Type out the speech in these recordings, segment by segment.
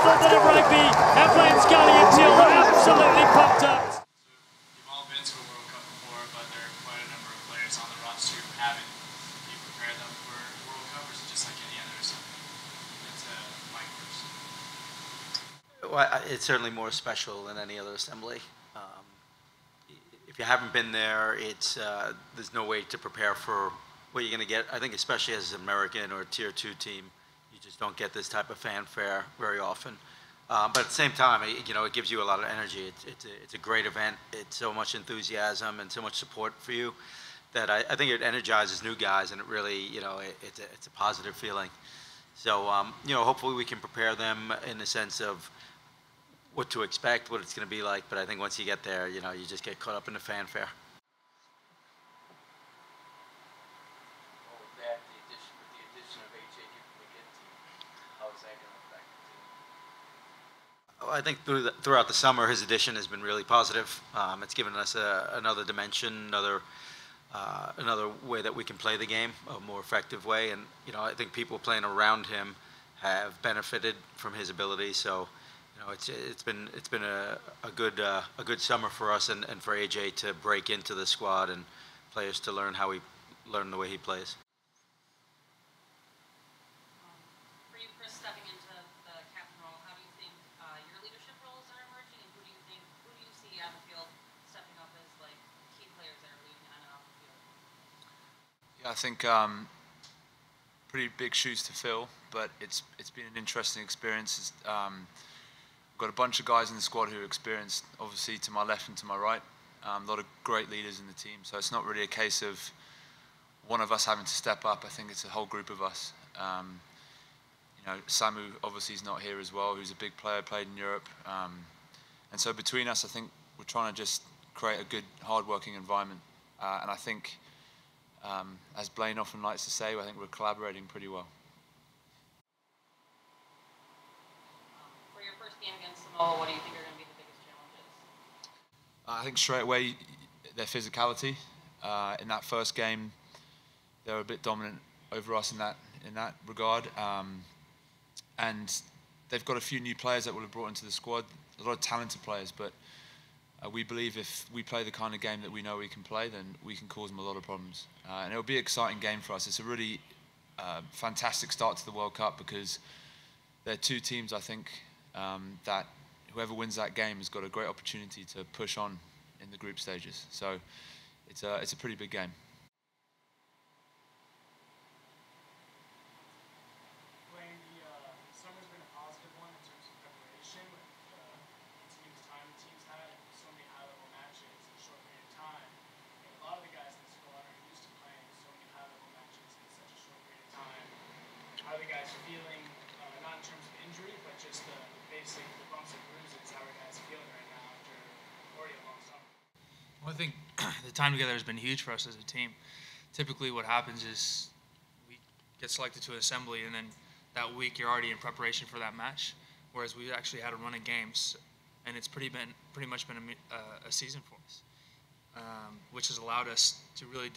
full bit of rugby, and Blaine, Scully and Teal were absolutely pumped up. You've all been to a World Cup before, but there are quite a number of players on the roster who haven't. Do you prepare them for World Cup, or is it just like any other assembly? That's Mike first. Well, it's certainly more special than any other assembly. If you haven't been there, there's no way to prepare for what you're going to get. I think especially as an American or a Tier 2 team, you just don't get this type of fanfare very often. But at the same time, it gives you a lot of energy. It's a great event. It's so much enthusiasm and so much support for you that I think it energizes new guys, and it really, it's a positive feeling. So, hopefully we can prepare them in the sense of what to expect, what it's going to be like. But I think once you get there, you just get caught up in the fanfare. I think throughout the summer, his addition has been really positive. It's given us another dimension, another way that we can play the game, a more effective way. And I think people playing around him have benefited from his ability. So, it's been a good summer for us and for AJ to break into the squad and players to learn the way he plays. Stepping into the captain role, how do you think your leadership roles are emerging, and who do you see on the field stepping up as like key players that are leading on and off the field? Yeah, I think pretty big shoes to fill, but it's been an interesting experience. We've got a bunch of guys in the squad who are experienced, obviously to my left and to my right. A lot of great leaders in the team, so it's not really a case of one of us having to step up. I think it's a whole group of us. Samu obviously is not here as well, who's a big player, played in Europe. And so between us, I think we're trying to just create a good, hard-working environment. And I think, as Blaine often likes to say, I think we're collaborating pretty well. For your first game against Samoa, what do you think are going to be the biggest challenges? I think straight away, their physicality. In that first game, they were a bit dominant over us in that regard. And they've got a few new players that will have brought into the squad, a lot of talented players, but we believe if we play the kind of game that we know we can play, then we can cause them a lot of problems. And it'll be an exciting game for us. It's a really fantastic start to the World Cup because there are two teams, I think, that whoever wins that game has got a great opportunity to push on in the group stages. So it's a pretty big game. Summer's been a positive one in terms of preparation with continuous time the team's had and so many high-level matches in a short period of time. And a lot of the guys in the squad are used to playing so many high-level matches in such a short period of time. How are the guys feeling, not in terms of injury, but just the basic bumps and bruises? How are guys feeling right now after already a long summer? Well, I think the time together has been huge for us as a team. Typically what happens is we get selected to an assembly, and then that week you're already in preparation for that match, whereas we actually had a run of games, and it's pretty much been a season for us, which has allowed us to really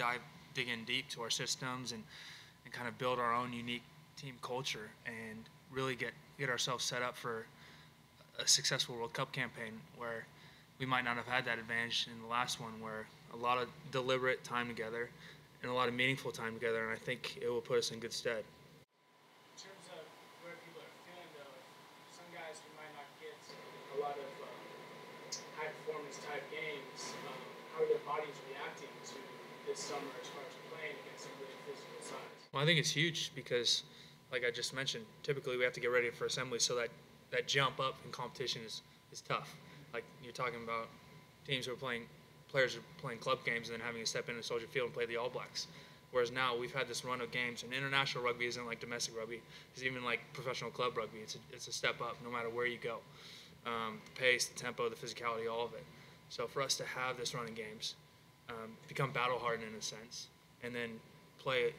dig in deep to our systems and kind of build our own unique team culture and really get ourselves set up for a successful World Cup campaign, where we might not have had that advantage in the last one, where a lot of deliberate time together and a lot of meaningful time together, and I think it will put us in good stead. A lot of high-performance type games, how are their bodies reacting to this summer as far as playing against some really physical sides? Well, I think it's huge because, like I just mentioned, typically we have to get ready for assembly, so that jump up in competition is tough. Like you're talking about players who are playing club games and then having to step into Soldier Field and play the All Blacks. Whereas now we've had this run of games, and international rugby isn't like domestic rugby. It's even like professional club rugby. It's a step up no matter where you go. The pace, the tempo, the physicality, all of it. So for us to have this run of games, become battle-hardened in a sense, and then play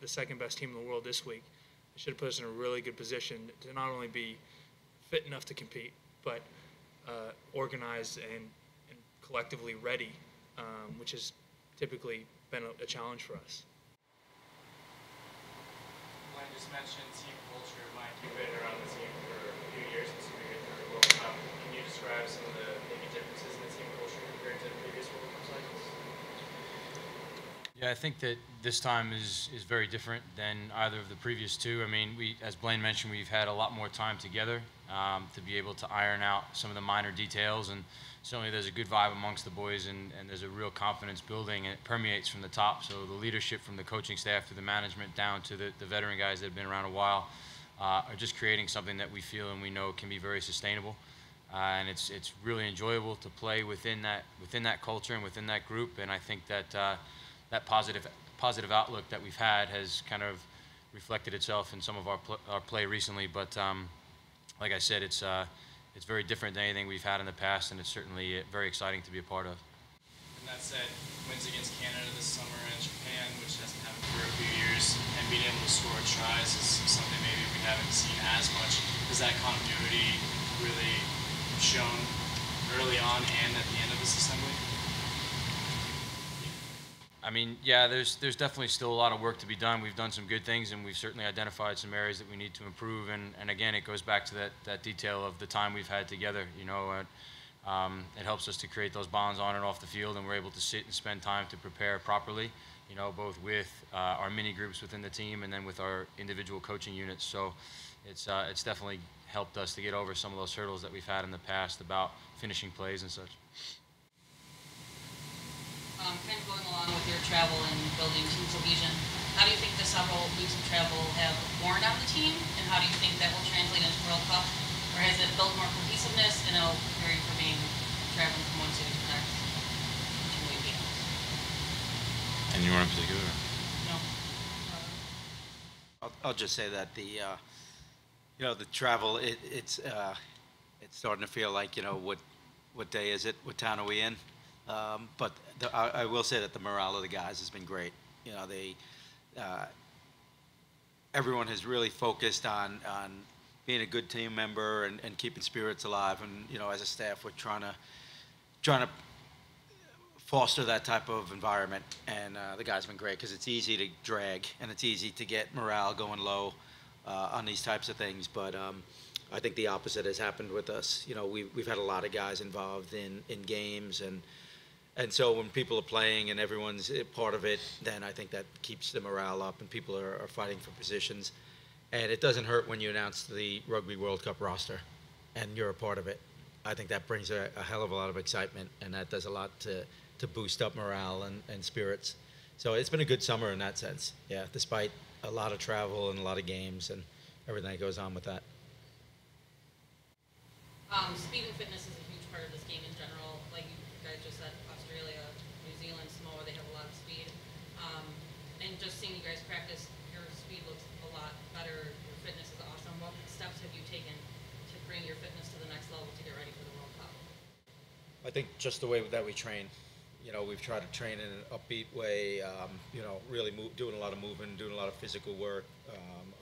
the second best team in the world this week, it should have put us in a really good position to not only be fit enough to compete, but organized and collectively ready, which has typically been a challenge for us. Blaine just mentioned team culture. Mike, you've been around the team for few years since you've been in the World Cup. Can you describe some of the maybe differences in the team culture compared to previous World Cup cycles? Yeah, I think that this time is very different than either of the previous two. I mean, as Blaine mentioned, we've had a lot more time together to be able to iron out some of the minor details, and certainly there's a good vibe amongst the boys, and there's a real confidence building, and it permeates from the top. So the leadership from the coaching staff to the management down to the veteran guys that have been around a while are just creating something that we feel and we know can be very sustainable. And it's really enjoyable to play within that culture and within that group, and I think that that positive outlook that we've had has kind of reflected itself in some of our play recently. But like I said, it's very different than anything we've had in the past, and it's certainly very exciting to be a part of. And that said, wins against Canada this summer and Japan, which hasn't happened for a few years, and being able to score tries is something maybe we haven't seen as much. Is that continuity really shown early on and at the end of this assembly? I mean, yeah, there's definitely still a lot of work to be done. We've done some good things, and we've certainly identified some areas that we need to improve. And again, it goes back to that detail of the time we've had together. You know, it helps us to create those bonds on and off the field, and we're able to sit and spend time to prepare properly. You know, both with our mini groups within the team and then with our individual coaching units. So it's definitely helped us to get over some of those hurdles that we've had in the past about finishing plays and such. Kind of going along with your travel and building team cohesion, how do you think the several weeks of travel have worn on the team, and how do you think that will translate into World Cup? Or has it built more cohesiveness and a preparing for being traveling from one city to the next? Anyone in particular? No. I'll just say that the travel it's starting to feel like what day is it? What town are we in? But I will say that the morale of the guys has been great. You know, everyone has really focused on being a good team member and keeping spirits alive. And as a staff, we're trying to foster that type of environment. And the guys have been great because it's easy to drag and it's easy to get morale going low on these types of things. But I think the opposite has happened with us. We've had a lot of guys involved in games and so when people are playing and everyone's part of it, then I think that keeps the morale up and people are fighting for positions. And it doesn't hurt when you announce the Rugby World Cup roster and you're a part of it. I think that brings a hell of a lot of excitement, and that does a lot to boost up morale and spirits. So it's been a good summer in that sense, yeah, despite a lot of travel and a lot of games and everything that goes on with that. Speed and fitness is a huge part of this game in general. Like you guys just said, Australia, New Zealand, Samoa, they have a lot of speed. And just seeing you guys practice, your speed looks a lot better. Your fitness is awesome. What steps have you taken to bring your fitness to the next level to get ready for the World Cup? I think just the way that we train. We've tried to train in an upbeat way, really doing a lot of moving, doing a lot of physical work,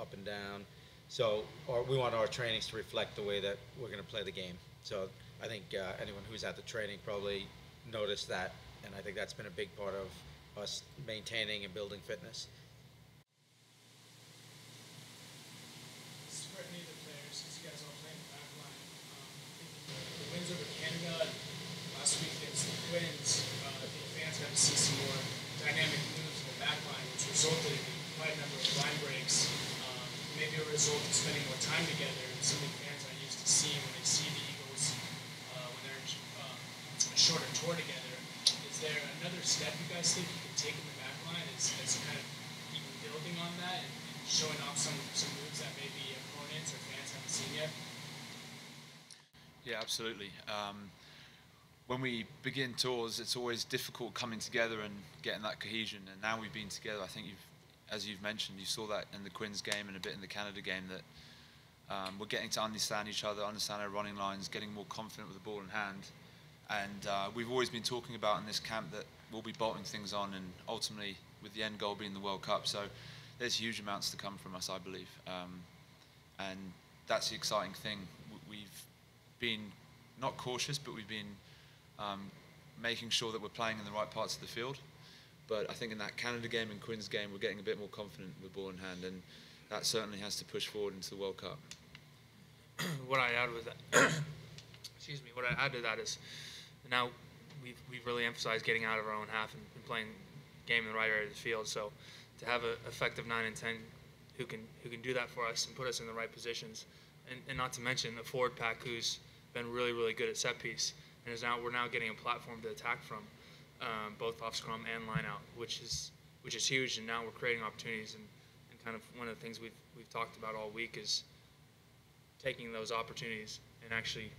up and down. So we want our trainings to reflect the way that we're going to play the game. So I think anyone who's at the training probably noticed that, and I think that's been a big part of us maintaining and building fitness. For any of the players, since you guys all play in the back line, the wins over Canada last week against the Twins, I think fans got to see some more dynamic moves in the back line, which resulted in quite a number of line breaks. Maybe a result of spending more time together, something fans aren't used to seeing when they see the Eagles when they're on a shorter tour together. Is there another step you guys think you can take in the back line as kind of even building on that and showing off some moves that maybe opponents or fans haven't seen yet? Yeah, absolutely. When we begin tours, it's always difficult coming together and getting that cohesion. And now we've been together, I think as you've mentioned, you saw that in the Quins game and a bit in the Canada game, that we're getting to understand each other, understand our running lines, getting more confident with the ball in hand. And we've always been talking about in this camp that we'll be bolting things on, and ultimately with the end goal being the World Cup. So there's huge amounts to come from us, I believe. And that's the exciting thing. We've been not cautious, but we've been making sure that we're playing in the right parts of the field. But I think in that Canada game and Quins game, we're getting a bit more confident with the ball in hand, and that certainly has to push forward into the World Cup. what I add with that, excuse me, what I add to that is now we've really emphasized getting out of our own half and playing game in the right area of the field. So to have an effective 9 and 10 who can do that for us and put us in the right positions, and not to mention a forward pack who's been really good at set piece, and we're now getting a platform to attack from, both off scrum and line out, which is huge. And now we're creating opportunities, and kind of one of the things we've talked about all week is taking those opportunities and actually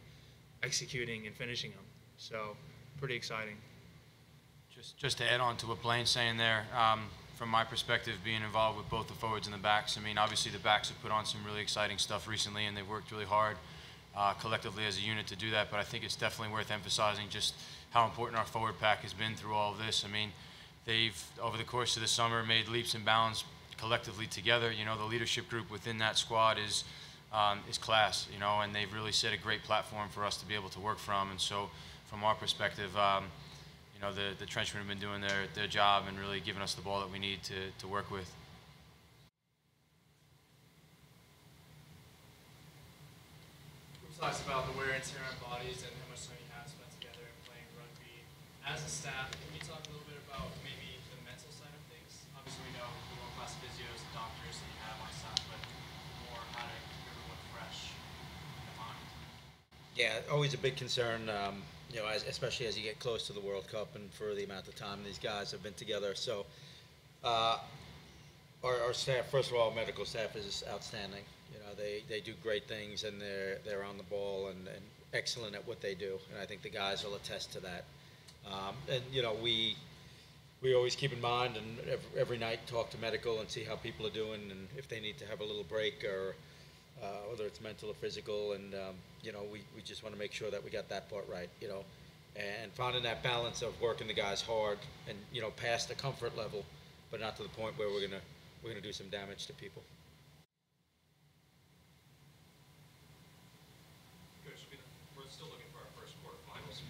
executing and finishing them. So pretty exciting. Just to add on to what Blaine's saying there, from my perspective, being involved with both the forwards and the backs, I mean, obviously the backs have put on some really exciting stuff recently, and they've worked really hard collectively as a unit to do that. But I think it's definitely worth emphasizing just how important our forward pack has been through all of this. I mean, they've, over the course of the summer, made leaps and bounds collectively together. You know, the leadership group within that squad is class, you know, and they've really set a great platform for us to be able to work from. And so from our perspective, you know, the trenchmen have been doing their job and really giving us the ball that we need to work with. We've talked about the wear and tear on bodies and how much time you have spent together and playing rugby. As a staff, can you talk a little bit about maybe the mental side of things? Obviously, we know the world-class physios and doctors that you have on staff, but more how to keep everyone fresh in mind. Yeah, always a big concern, you know, especially as you get close to the World Cup and for the amount of time these guys have been together. So our staff, first of all, medical staff is outstanding. You know, they do great things, and they're on the ball and excellent at what they do. And I think the guys will attest to that. And, you know, we always keep in mind and every night talk to medical and see how people are doing and if they need to have a little break or whether it's mental or physical. And, you know, we just want to make sure that we got that part right, you know, and finding that balance of working the guys hard and, you know, past the comfort level, but not to the point where we're gonna do some damage to people. Coach, we're still looking for our first quarterfinals.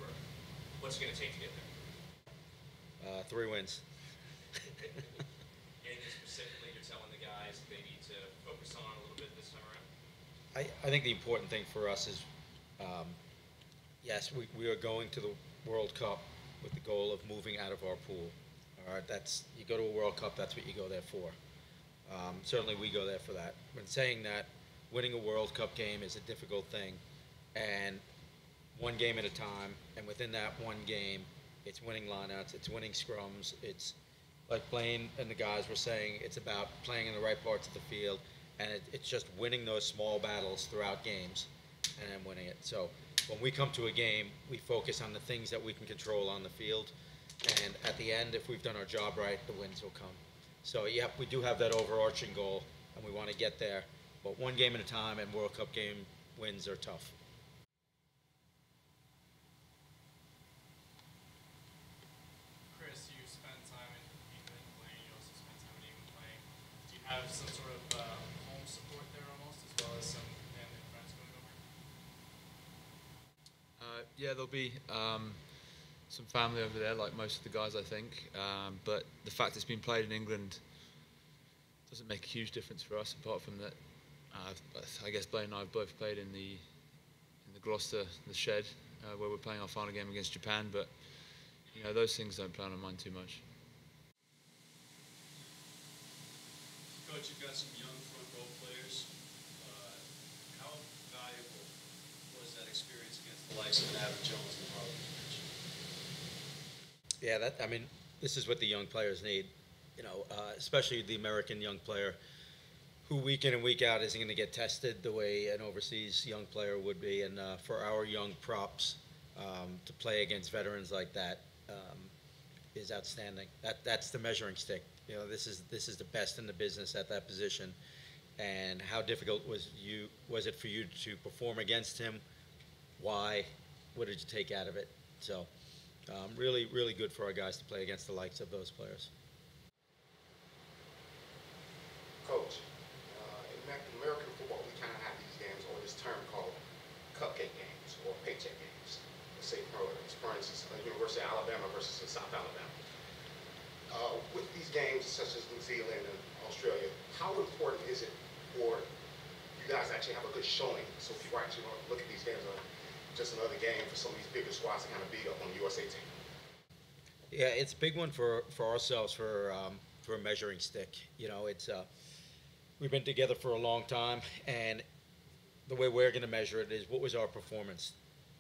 What's it going to take to get there? 3 wins. Anything specifically you're telling the guys they need to focus on a little bit this time around? I think the important thing for us is, yes, we are going to the World Cup with the goal of moving out of our pool. All right, you go to a World Cup, that's what you go there for. Certainly we go there for that. When saying that, winning a World Cup game is a difficult thing, and one game at a time, and within that one game, it's winning lineouts, it's winning scrums, it's like Blaine and the guys were saying, it's about playing in the right parts of the field, and it's just winning those small battles throughout games and then winning it. So when we come to a game, we focus on the things that we can control on the field, and at the end, if we've done our job right, the wins will come. So yeah, we do have that overarching goal, and we want to get there, but one game at a time, and World Cup game wins are tough. Chris, you spent time in England playing, you also spent time in England playing. Do you have some sort of home support there almost, as well as some family and friends going over? Yeah, there'll be some family over there, like most of the guys, I think. But the fact it's been played in England doesn't make a huge difference for us, apart from that. I guess Blaine and I have both played in the Gloucester, the Shed, where we're playing our final game against Japan. But you know, those things don't play on our mind too much. Coach, you've got some young front row players. How valuable was that experience against the likes of Adam Jones and Harley? Yeah, I mean, this is what the young players need, you know, especially the American young player who week in and week out isn't going to get tested the way an overseas young player would be. And for our young props to play against veterans like that is outstanding. That's the measuring stick. You know, this is the best in the business at that position. And how difficult was it for you to perform against him? Why? What did you take out of it? So really, really good for our guys to play against the likes of those players. Coach, in American football, we kind of have these games, or this term called cupcake games or paycheck games. Let's say, for instance, University of Alabama versus South Alabama. With these games, such as New Zealand and Australia, how important is it for you you guys actually have a good showing. So people actually want to look at these games as just another game for some of these bigger squads to kind of beat up on the USA team. Yeah, it's a big one for ourselves for a measuring stick. You know, it's we've been together for a long time, and the way we're going to measure it is what was our performance.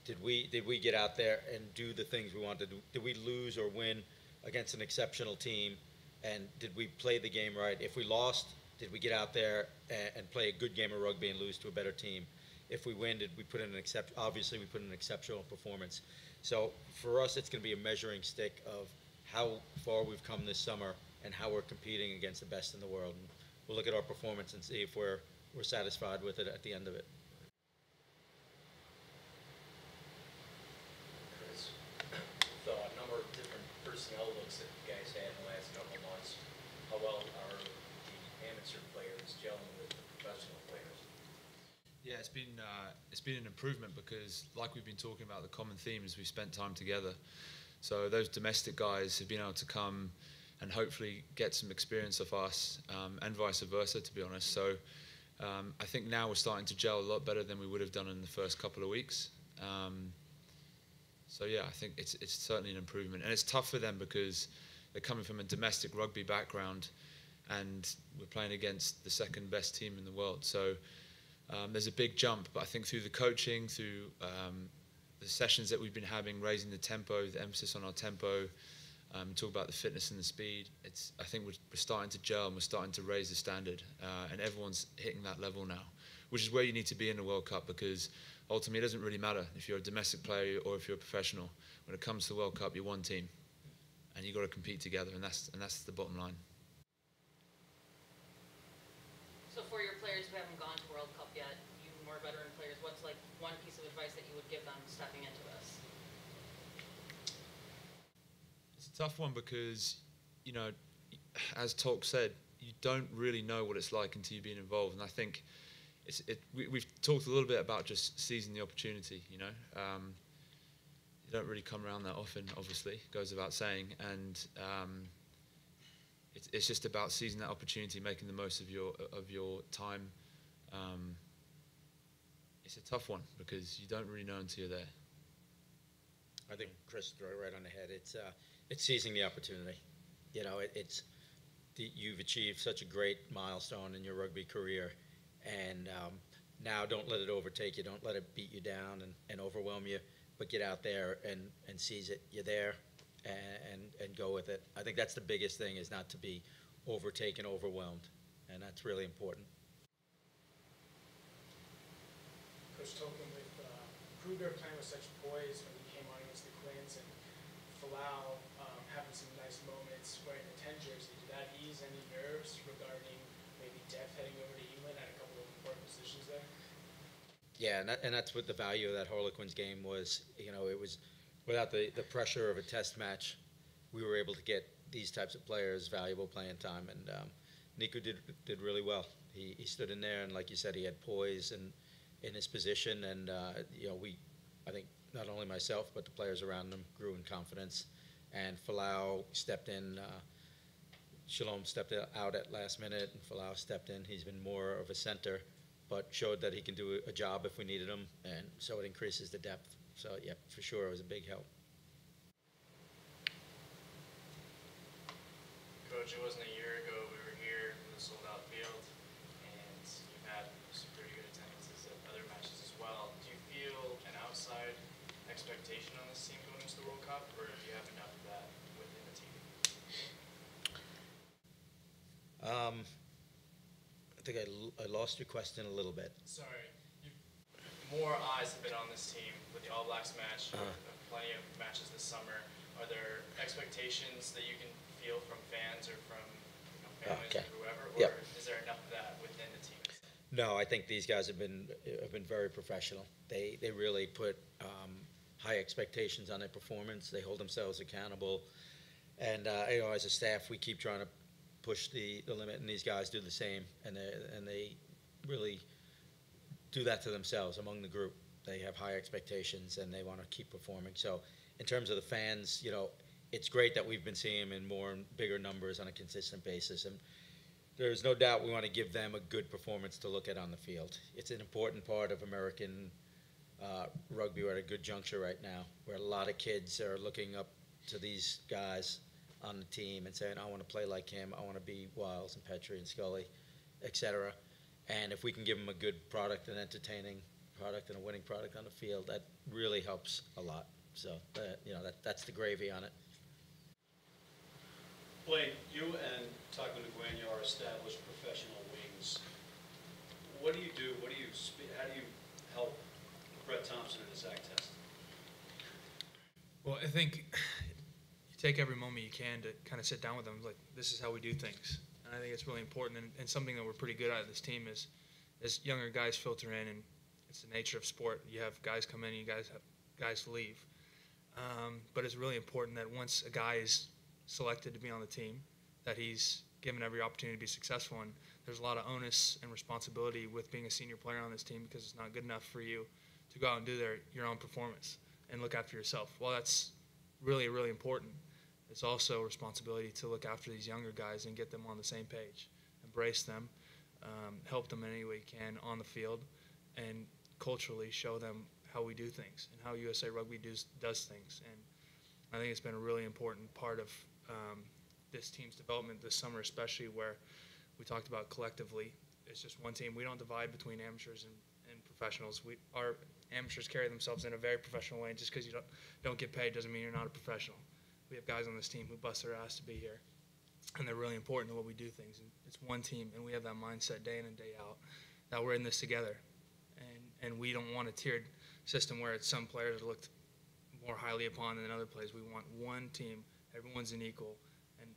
Did we get out there and do the things we wanted to do? Did we lose or win against an exceptional team? And did we play the game right? If we lost, did we get out there and play a good game of rugby and lose to a better team? If we win, did we put in obviously we put in an exceptional performance. So for us, it's going to be a measuring stick of how far we've come this summer and how we're competing against the best in the world. And we'll look at our performance and see if we're satisfied with it at the end of it. Chris, the number of different personnel looks that you guys had in the last couple of months, how well are the amateur players gelling with the professional players? Yeah, it's been an improvement because, like we've been talking about, the common theme is we've spent time together. So those domestic guys have been able to come and hopefully get some experience of us, and vice versa, to be honest. So I think now we're starting to gel a lot better than we would have done in the first couple of weeks. So yeah, I think it's certainly an improvement, and it's tough for them because they're coming from a domestic rugby background, and we're playing against the second best team in the world. So there's a big jump, but I think through the coaching, through the sessions that we've been having, raising the tempo, the emphasis on our tempo, talk about the fitness and the speed, I think we're starting to gel and we're starting to raise the standard, and everyone's hitting that level now, which is where you need to be in the World Cup, because ultimately it doesn't really matter if you're a domestic player or if you're a professional. When it comes to the World Cup, you're one team, and you've got to compete together, and that's the bottom line. So for your players who haven't gone to World Cup yet, you more veteran players, what's like one piece of advice that you would give them stepping into this? It's a tough one because, you know, as Tolk said, you don't really know what it's like until you've been involved. And I think we've talked a little bit about just seizing the opportunity, you know. You don't really come around that often, obviously, goes without saying. And it's just about seizing that opportunity, making the most of your time. It's a tough one because you don't really know until you're there. I think Chris threw it right on the head. It's seizing the opportunity. You know, you've achieved such a great milestone in your rugby career, and now don't let it overtake you. Don't let it beat you down and overwhelm you, but get out there and seize it. You're there, and go with it. I think that's the biggest thing, is not to be overtaken, overwhelmed, and that's really important. Coach Tolkin, with Kruger playing with such poise when he came on against the Quins, and Falau having some nice moments wearing the 10 jersey, did that ease any nerves regarding maybe depth heading over to England at a couple of important positions there? Yeah, and that's what the value of that Harlequins game was. You know, it was without the pressure of a test match, we were able to get these types of players valuable playing time, and Nico did really well. He stood in there, and like you said, he had poise and in his position, and you know, I think not only myself but the players around him grew in confidence, and Falau stepped in. Shalom stepped out at last minute, and Falau stepped in. He's been more of a center, but showed that he can do a job if we needed him, and so it increases the depth. So yeah, for sure, it was a big help. Coach, it wasn't a year ago we were here in the sold-out field, and you've had some pretty good attendances at other matches as well. Do you feel an outside expectation on this team going into the World Cup, or do you have enough of that within the team? I think I lost your question a little bit. Sorry. More eyes have been on this team with the All Blacks match, plenty of matches this summer. Are there expectations that you can feel from fans or from families or whoever, or is there enough of that within the team? No, I think these guys have been very professional. They really put high expectations on their performance. They hold themselves accountable, and you know, as a staff, we keep trying to push the limit, and these guys do the same, and they really do that to themselves among the group. They have high expectations, and they want to keep performing. So in terms of the fans, you know, it's great that we've been seeing them in more and bigger numbers on a consistent basis, and there's no doubt we want to give them a good performance to look at on the field. It's an important part of American rugby. We're at a good juncture right now where a lot of kids are looking up to these guys on the team and saying, I want to play like him, I want to be Wyles and Petri and Scully, etc. And if we can give them a good product, an entertaining product and a winning product on the field, that really helps a lot. So, that's the gravy on it. Blaine, you and Tolkin are established professional wings. What do you do? How do you help Brett Thompson in his act test? Well, I think you take every moment you can to kind of sit down with them, like, this is how we do things. And I think it's really important, and something that we're pretty good at this team is as younger guys filter in, and it's the nature of sport. You have guys come in, and you guys have guys leave. But it's really important that once a guy is selected to be on the team, that he's given every opportunity to be successful. And there's a lot of onus and responsibility with being a senior player on this team, because it's not good enough for you to go out and do your own performance and look after yourself. Well, that's really, really important. It's also a responsibility to look after these younger guys and get them on the same page, embrace them, help them in any way you can on the field, and culturally show them how we do things and how USA Rugby does things. And I think it's been a really important part of this team's development this summer, especially where we talked about collectively. It's just one team. We don't divide between amateurs and professionals. Our amateurs carry themselves in a very professional way, and just because you don't get paid doesn't mean you're not a professional. We have guys on this team who bust their ass to be here, and they're really important to what we do things. And it's one team, and we have that mindset day in and day out that we're in this together. And we don't want a tiered system where it's some players are looked more highly upon than other players. We want one team, everyone's an equal, and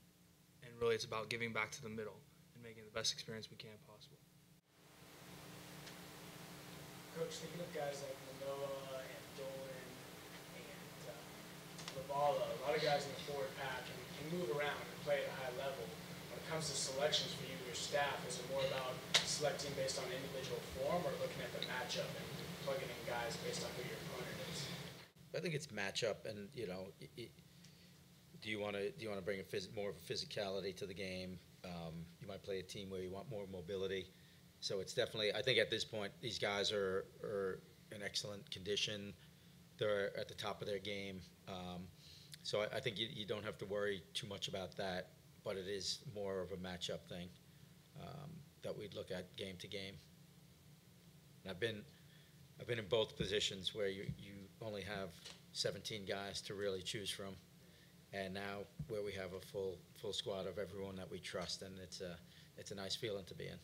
really it's about giving back to the middle and making the best experience we can possible. Coach, thinking of guys like Manoa and Dolan and Lavala, a lot of guys in the forward pack can move around and play at a high level. When it comes to selections for you and your staff, is it more about selecting based on individual form or looking at the matchup and plugging in guys based on who your opponent is? I think it's matchup, and do you want to bring more of a physicality to the game? You might play a team where you want more mobility. So it's definitely, I think at this point, these guys are in excellent condition. They're at the top of their game. So I think you don't have to worry too much about that, but it is more of a matchup thing that we'd look at game to game. And I've been in both positions where you only have 17 guys to really choose from, and now where we have a full squad of everyone that we trust, and it's a nice feeling to be in.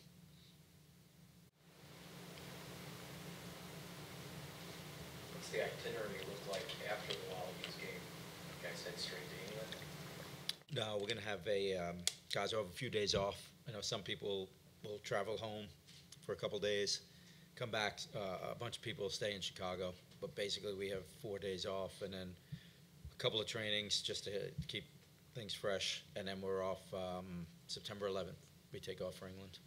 What's the itinerary look like after the Wallabies game? You guys head straight to England? No, we're going to have guys will have a few days off. I know some people will travel home for a couple days, come back. A bunch of people will stay in Chicago, but basically we have 4 days off, and then a couple of trainings just to keep things fresh, and then we're off September 11th. We take off for England.